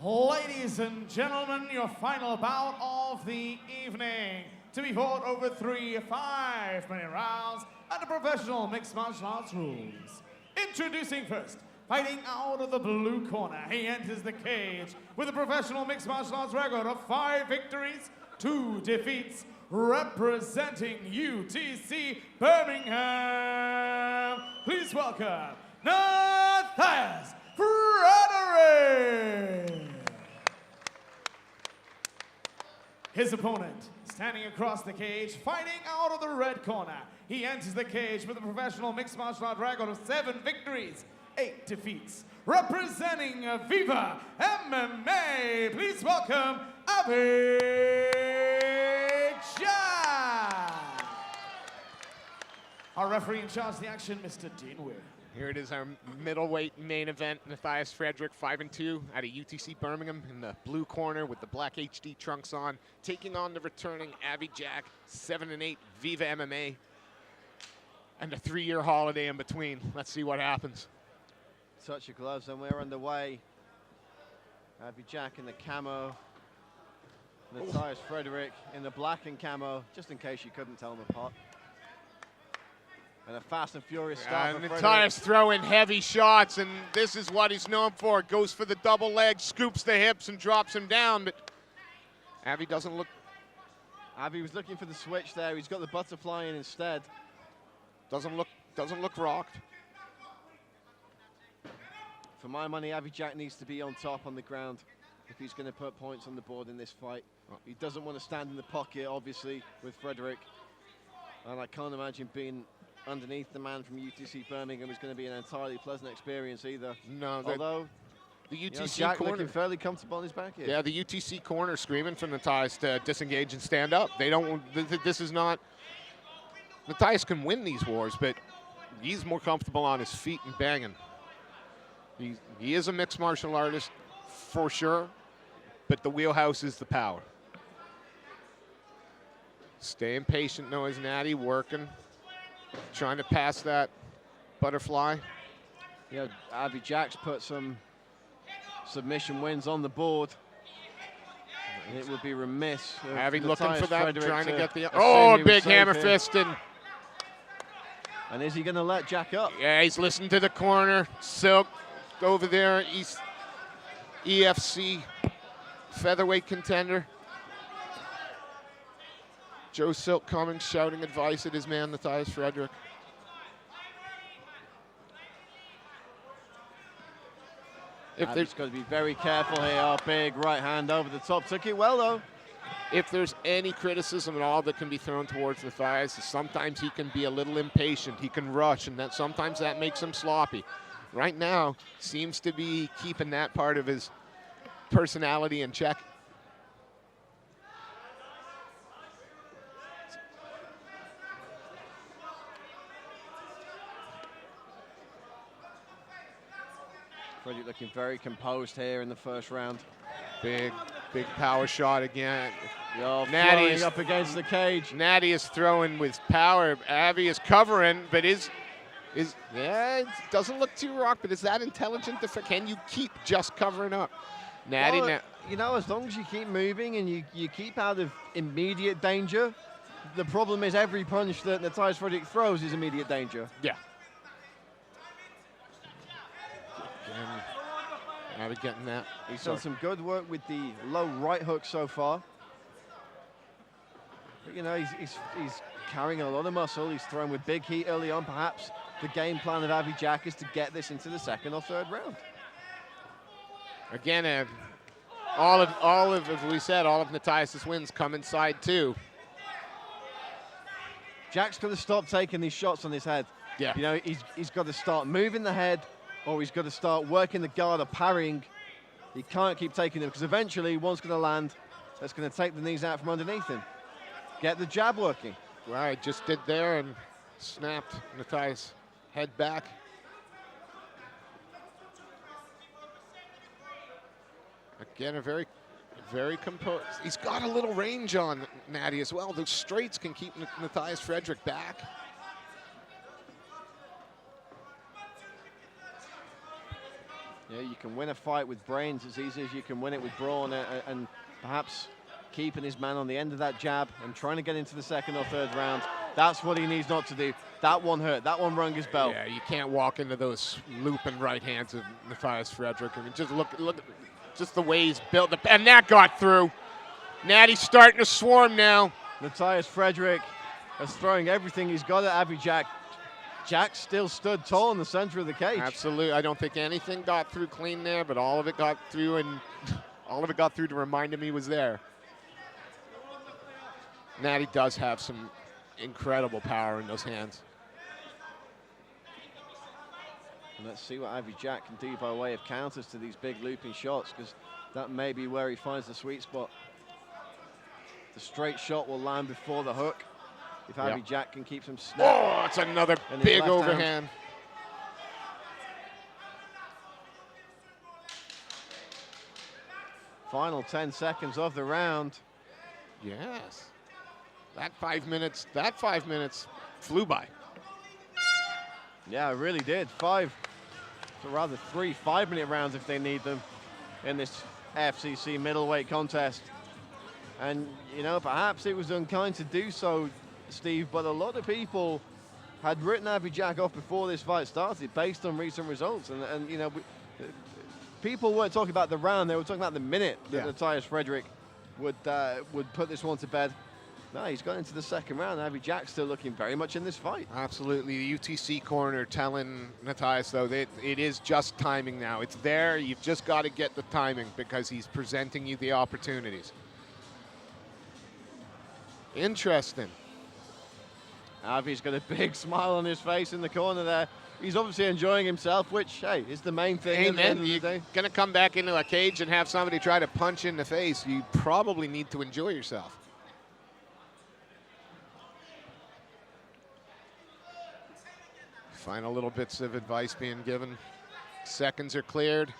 Ladies and gentlemen, your final bout of the evening, to be fought over 3 5-minute rounds under professional mixed martial arts rules. Introducing first, fighting out of the blue corner, he enters the cage with a professional mixed martial arts record of 5 victories, 2 defeats, representing UTC Birmingham. Please welcome Nathias Frederick. His opponent, standing across the cage, fighting out of the red corner. He enters the cage with a professional mixed martial art record of 7 victories, 8 defeats. Representing Viva MMA, please welcome Avi Jack. Our referee in charge of the action, Mr. Dean Weir. Here it is, our middleweight main event. Nathias Frederick, 5-2, out of UTC Birmingham, in the blue corner with the black HD trunks on, taking on the returning Avi Jack, 7-8, Viva MMA, and a 3-year holiday in between. Let's see what happens. Touch your gloves and we're underway. Avi Jack in the camo, Nathias Frederick in the black and camo, just in case you couldn't tell them apart. And a fast and furious start for Nathias throwing heavy shots, and this is what he's known for. Goes for the double leg, scoops the hips, and drops him down, but Avi doesn't look... Avi was looking for the switch there. He's got the butterfly in instead. Doesn't look rocked. For my money, Avi Jack needs to be on top on the ground if he's going to put points on the board in this fight. He doesn't want to stand in the pocket, obviously, with Frederick. And I can't imagine being underneath the man from UTC Birmingham is going to be an entirely pleasant experience either. No, although the UTC Jack corner looking fairly comfortable on his back here. Yeah, the UTC corner screaming for Nathias to disengage and stand up. They don't. This is not. Nathias can win these wars, but he's more comfortable on his feet and banging. He is a mixed martial artist for sure, but the wheelhouse is the power. Staying patient, though, is Natty, working, trying to pass that butterfly. Yeah, Avi Jack's put some submission wins on the board. And it would be remiss. Avi looking for that, Frederick trying to get the... Oh, big hammer fist. And is he going to let Jack up? Yeah, he's listening to the corner. Silk over there, EFC featherweight contender. Joe Silk coming, shouting advice at his man, Nathias Frederick. Avi's got to be very careful here. Oh, big right hand over the top. Took it well, though. If there's any criticism at all that can be thrown towards Nathias, sometimes he can be a little impatient. He can rush, and sometimes that makes him sloppy. Right now, seems to be keeping that part of his personality in check. Frederick looking very composed here in the first round. Big power shot again. Natty is up against the cage. Natty is throwing with power. Avi is covering, but yeah, it doesn't look too rock, but is that intelligent? Can you keep just covering up? Natty, well, you know, as long as you keep moving and you keep out of immediate danger, the problem is every punch that Nathias Frederick throws is immediate danger. Yeah. Avi getting that. He's done some good work with the low right hook so far. But, you know, he's carrying a lot of muscle. He's thrown with big heat early on. Perhaps the game plan of Avi Jack is to get this into the 2nd or 3rd round. Again, as we said, all of Nathias' wins come inside too. Jack's got to stop taking these shots on his head. Yeah. You know, he's got to start moving the head, or he's got to start working the guard or parrying. He can't keep taking them, because eventually one's going to land that's going to take the knees out from underneath him. Get the jab working. Right, just did there and snapped Nathias' head back. Again, a very composed. He's got a little range on Natty as well. Those straights can keep Nathias Frederick back. Yeah, you can win a fight with brains as easy as you can win it with brawn, and perhaps keeping his man on the end of that jab and trying to get into the second or third round. That's what he needs not to do. That one hurt. That one rung his bell. Yeah, you can't walk into those looping right hands of Nathias Frederick. I mean, just look just the way he's built. And that got through. Natty's starting to swarm now. Nathias Frederick is throwing everything he's got at Avi Jack. Jack still stood tall in the center of the cage. Absolutely. I don't think anything got through clean there, but all of it got through, and all of it got through to remind him he was there. Natty does have some incredible power in those hands. And let's see what Avi Jack can do by way of counters to these big looping shots, because that may be where he finds the sweet spot. The straight shot will land before the hook if Avi Jack can keep some snap. Oh, it's another big overhand. Final 10 seconds of the round. Yes. That 5 minutes flew by. Yeah, it really did. So rather 3 5-minute rounds if they need them in this FCC middleweight contest. And, you know, perhaps it was unkind to do so, Steve, but a lot of people had written Avi Jack off before this fight started based on recent results. And you know, people weren't talking about the round, they were talking about the minute that Nathias Frederick would put this one to bed. No, he's gone into the second round. Avi Jack's still looking very much in this fight. Absolutely. The UTC corner telling Nathias, though, that it is just timing now. It's there. You've just got to get the timing because he's presenting you the opportunities. Interesting. Avi's got a big smile on his face in the corner there. He's obviously enjoying himself, which, hey, is the main thing. Amen. You're going to come back into a cage and have somebody try to punch in the face. You probably need to enjoy yourself. Final little bits of advice being given. Seconds are cleared.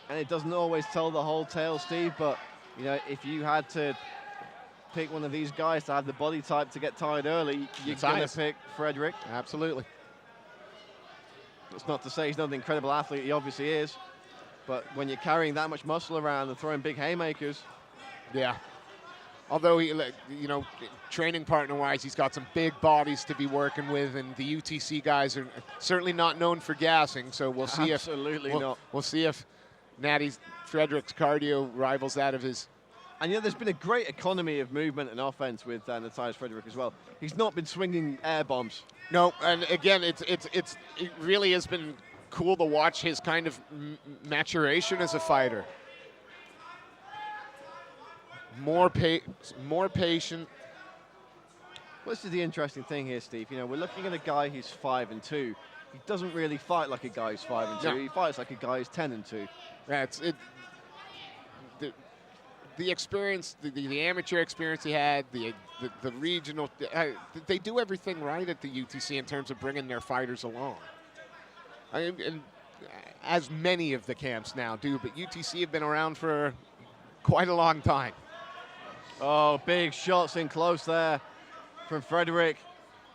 And it doesn't always tell the whole tale, Steve, but, you know, if you had to pick one of these guys to have the body type to get tired early, you're going to pick Frederick. Absolutely. It's not to say he's not an incredible athlete, he obviously is, but when you're carrying that much muscle around and throwing big haymakers. Yeah. Although, he, you know, training partner-wise, he's got some big bodies to be working with, and the UTC guys are certainly not known for gassing, so we'll see we'll see if Natty Frederick's cardio rivals that of his. And you know, there's been a great economy of movement and offense with Nathias Frederick as well. He's not been swinging air bombs. No, and again, it really has been cool to watch his kind of maturation as a fighter. More patient. Well, this is the interesting thing here, Steve. You know, we're looking at a guy who's 5-2. He doesn't really fight like a guy who's 5-2. No. He fights like a guy who's 10-2. Yeah, the experience, the amateur experience he had, the regional, they do everything right at the UTC in terms of bringing their fighters along. And as many of the camps now do, but UTC have been around for quite a long time. Oh, big shots in close there from Frederick.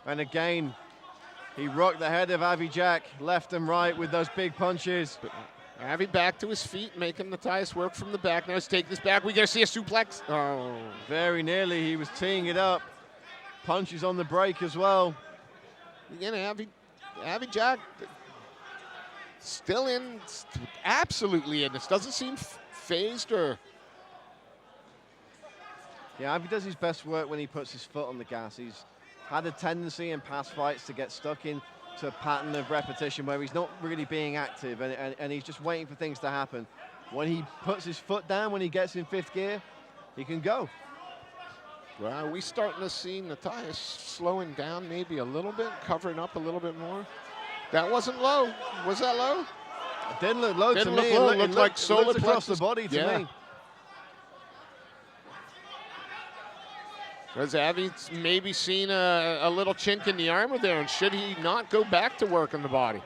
And again, he rocked the head of Avi Jack left and right with those big punches. Avi back to his feet, making Nathias work from the back. Now let's take this back. We're going to see a suplex. Oh. Very nearly. He was teeing it up. Punches on the break as well. Again, Avi Jack still in, absolutely in. This doesn't seem phased or. Yeah, Avi does his best work when he puts his foot on the gas. He's had a tendency in past fights to get stuck into a pattern of repetition where he's not really being active and he's just waiting for things to happen. When he puts his foot down, when he gets in fifth gear, he can go. Well, are we starting to see Nathias slowing down maybe a little bit, covering up a little bit more? That wasn't low. Was that low? It didn't look low to me. It looked like solar across the body to me. Has Avi maybe seen a little chink in the armor there, and should he not go back to work on the body?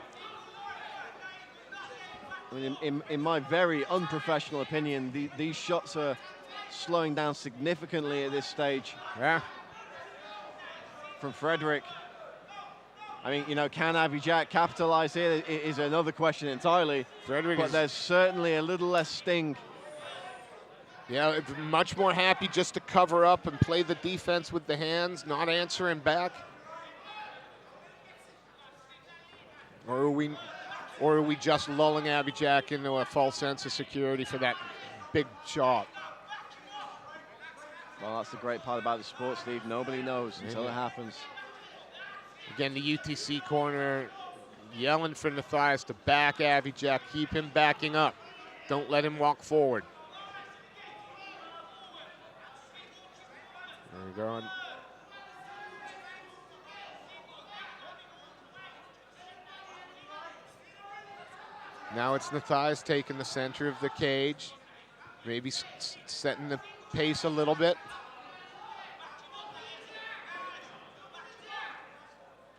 I mean, in my very unprofessional opinion, these shots are slowing down significantly at this stage. Yeah. From Frederick. I mean, you know, can Avi Jack capitalize here is another question entirely. Frederick but there's certainly a little less sting. Yeah, it's much more happy just to cover up and play the defense with the hands, not answering back. Or are we just lulling Avi Jack into a false sense of security for that big shot? Well, that's the great part about the sport, Steve. Nobody knows until it happens. Again, the UTC corner yelling for Nathias to back Avi Jack. Keep him backing up. Don't let him walk forward. There we go. Now it's Nathias taking the center of the cage. Maybe setting the pace a little bit.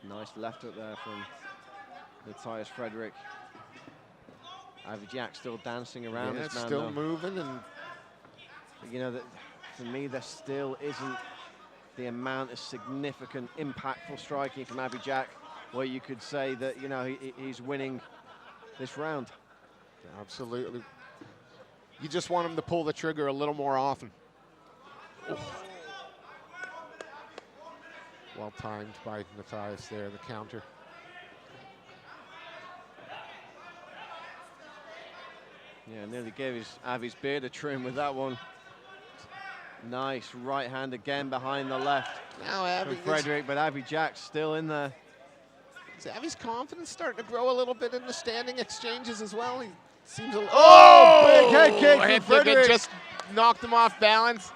Nice left hook there from Nathias Frederick. Avi Jack still dancing around this man, still though. moving, and you know that for me there still isn't the amount of significant, impactful striking from Avi Jack where you could say that, you know, he's winning this round. Absolutely. You just want him to pull the trigger a little more often. Oh. Well timed by Nathias there, the counter. Yeah, nearly gave Avi's beard a trim with that one. Nice right hand again behind the left. Now Avi, Frederick, but Avi Jack's still in there. Is Avi's confidence starting to grow a little bit in the standing exchanges as well? He seems a little. Oh, big head kick from Frederick. Just knocked him off balance.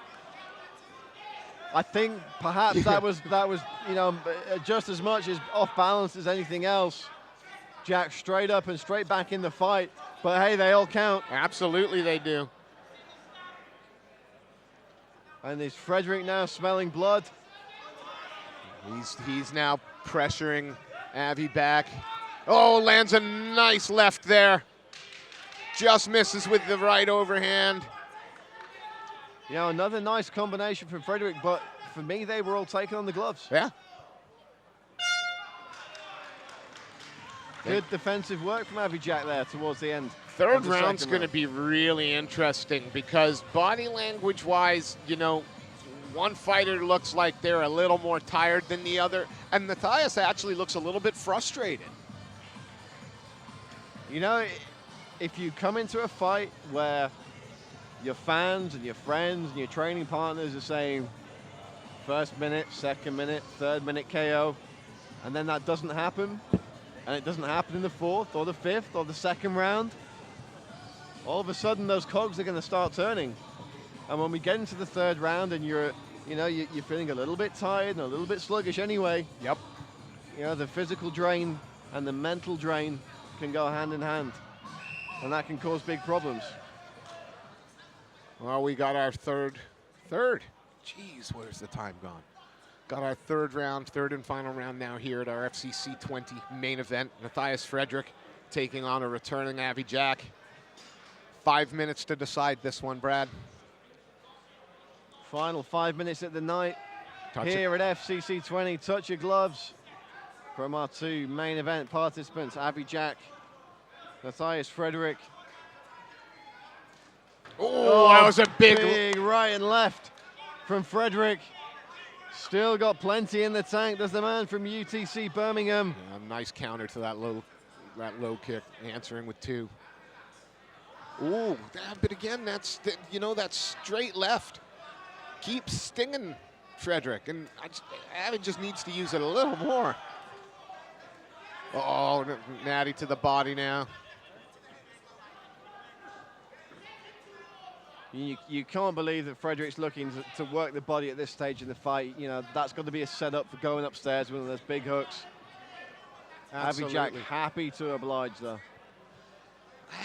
I think perhaps that was you know, just as much as off balance as anything else. Jack straight up and straight back in the fight, but hey, they all count. Absolutely, they do. And is Frederick now smelling blood? He's now pressuring Avi back. Oh, lands a nice left there. Just misses with the right overhand. You know, another nice combination from Frederick, but for me, they were all taking on the gloves. Yeah. Good defensive work from Avi Jack there towards the end. Third round's going to be really interesting because body language-wise, you know, one fighter looks like they're a little more tired than the other, and Nathias actually looks a little bit frustrated. You know, if you come into a fight where your fans and your friends and your training partners are saying first minute, second minute, third minute KO, and then that doesn't happen, and it doesn't happen in the fourth or the fifth or the second round, all of a sudden those cogs are going to start turning. And when we get into the third round and you're feeling a little bit tired and a little bit sluggish anyway. Yep. You know, the physical drain and the mental drain can go hand in hand, and that can cause big problems. Well, we got our third. Jeez, where's the time gone? Got our third and final round now here at our FCC 20 main event. Nathias Frederick taking on a returning Avi Jack. 5 minutes to decide this one, Brad. Final 5 minutes at the night here at FCC 20. Touch your gloves from our two main event participants, Avi Jack, Nathias Frederick. Oh, that was a big right and left from Frederick. Still got plenty in the tank. There's the man from UTC Birmingham. Yeah, nice counter to that low kick, answering with two. Ooh, but again, that's straight left keeps stinging Frederick, and Avi just needs to use it a little more. Oh, Natty to the body now. You can't believe that Frederick's looking to work the body at this stage in the fight. You know, that's got to be a setup for going upstairs with one of those big hooks. Absolutely. Avi Jack happy to oblige, though.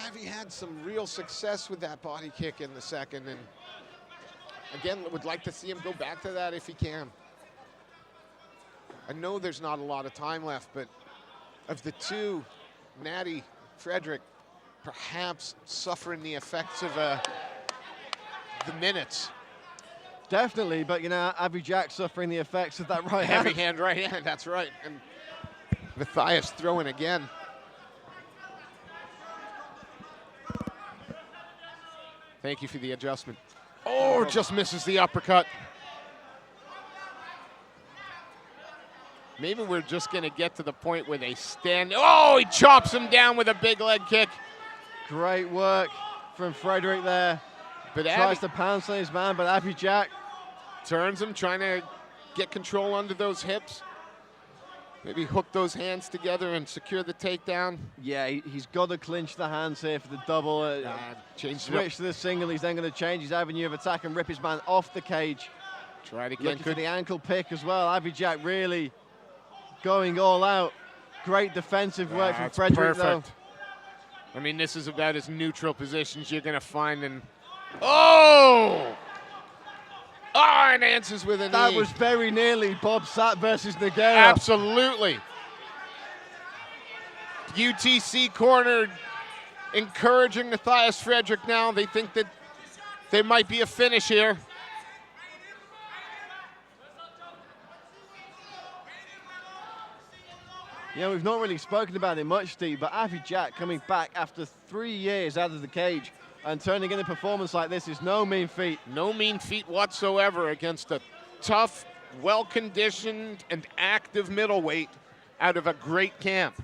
Avi had some real success with that body kick in the second, and again, would like to see him go back to that if he can. I know there's not a lot of time left, but of the two, Natty, Frederick, perhaps suffering the effects of the minutes. Definitely, but you know, Avi Jack suffering the effects of that right hand. Heavy hand, right hand, that's right. And Nathias throwing again. Thank you for the adjustment. Oh, just misses the uppercut. Maybe we're just going to get to the point where they stand. Oh, he chops him down with a big leg kick. Great work from Frederick there. But tries to pounce on his man, but Abby Jack turns him, trying to get control under those hips. Maybe hook those hands together and secure the takedown. Yeah, he's got to clinch the hands here for the double. Switch to the single. He's then going to change his avenue of attack and rip his man off the cage. Try it again. Looking for the ankle pick as well. Abby Jack really going all out. Great defensive work from Frederick, though. I mean, this is about as neutral positions you're going to find in. Oh! Oh, and answers with a knee. That was very nearly Bob Sapp versus Nogueira. Absolutely. UTC corner encouraging Nathias Frederick now. They think that there might be a finish here. Yeah, we've not really spoken about it much, Steve, but Abby Jack coming back after 3 years out of the cage and turning in a performance like this is no mean feat. No mean feat whatsoever against a tough, well-conditioned, and active middleweight out of a great camp.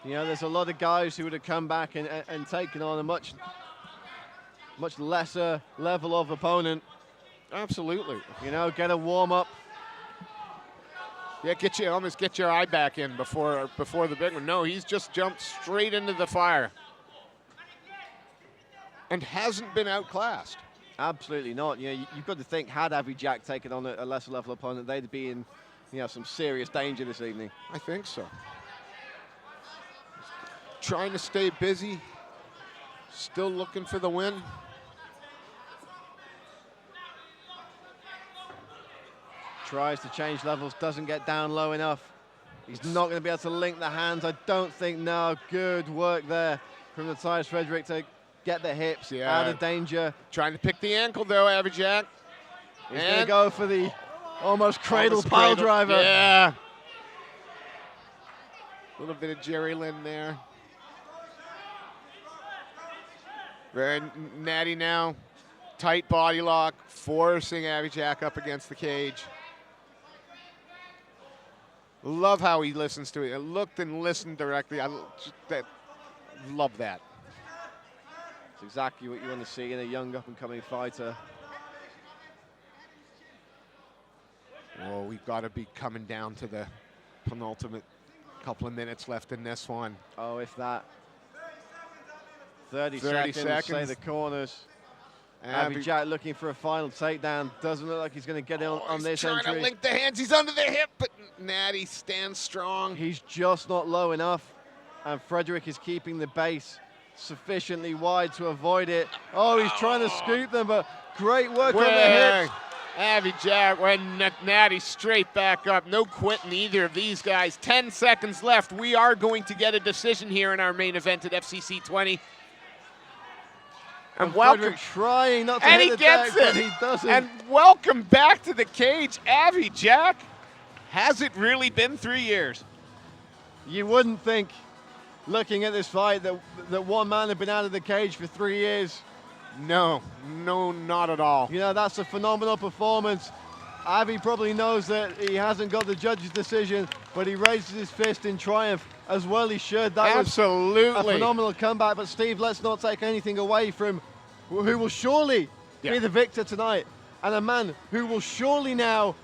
You know, there's a lot of guys who would have come back and taken on a much lesser level of opponent. Absolutely. You know, get a warm-up. Yeah, almost get your eye back in before the big one. No, he's just jumped straight into the fire. And hasn't been outclassed. Absolutely not. You know, you've got to think, had Abby Jack taken on a lesser level opponent, they'd be in, you know, some serious danger this evening. I think so. Trying to stay busy. Still looking for the win. Tries to change levels, doesn't get down low enough. He's not going to be able to link the hands, I don't think. No, good work there from Nathias Frederick to get the hips out of danger. Trying to pick the ankle, though, Abby Jack. He's going to go for the almost cradle pile driver. Yeah. A little bit of Jerry Lynn there. Very natty now. Tight body lock, forcing Abby Jack up against the cage. Love how he listens to it. I looked and listened directly. I love that. It's exactly what you want to see in a young up-and-coming fighter. Oh, we've got to be coming down to the penultimate couple of minutes left in this one. Oh, if that. 30 seconds. Say the corners. Abby Jack looking for a final takedown. Doesn't look like he's going to get on this entry. He's trying to link the hands. He's under the hip, but Natty stands strong. He's just not low enough, and Frederick is keeping the base sufficiently wide to avoid it. Oh, he's trying to scoop them, but great work on the hips. Abby Jack, when Natty straight back up. No quitting either of these guys. 10 seconds left. We are going to get a decision here in our main event at FCC 20. And welcome, trying not to and hit he the gets deck, it. but he doesn't. And welcome back to the cage, Abby Jack. Has it really been 3 years? You wouldn't think, looking at this fight, that one man had been out of the cage for 3 years. No, not at all. You know, that's a phenomenal performance. Abby probably knows that he hasn't got the judge's decision, but he raises his fist in triumph, as well he should. That was a phenomenal comeback, but Steve, let's not take anything away from who will surely be the victor tonight, and a man who will surely now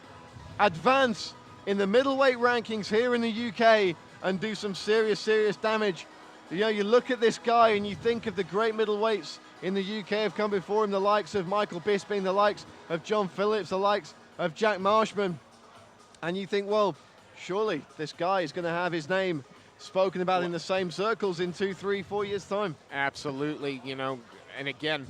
advance in the middleweight rankings here in the UK and do some serious damage. You know, you look at this guy and you think of the great middleweights in the UK have come before him, the likes of Michael Bisping, the likes of John Phillips, the likes of Jack Marshman, and you think, well, surely this guy is going to have his name spoken about in the same circles in 2, 3, 4 years' time. Absolutely, you know, and again,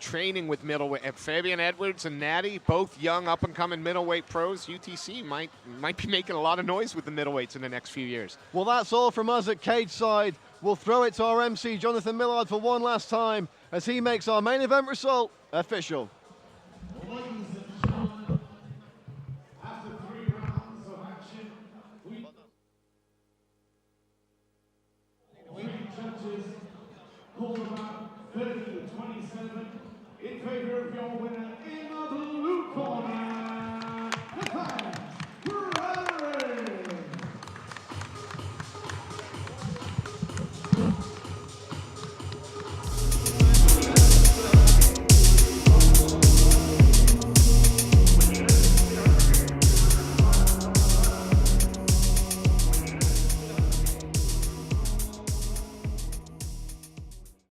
training with middleweight. Fabian Edwards and Natty, both young, up-and-coming middleweight pros. UTC might be making a lot of noise with the middleweights in the next few years. Well, that's all from us at Cage Side. We'll throw it to our MC, Jonathan Millard, for one last time as he makes our main event result official. Ladies and gentlemen, after 3 rounds. gentlemen, in favor of your winner is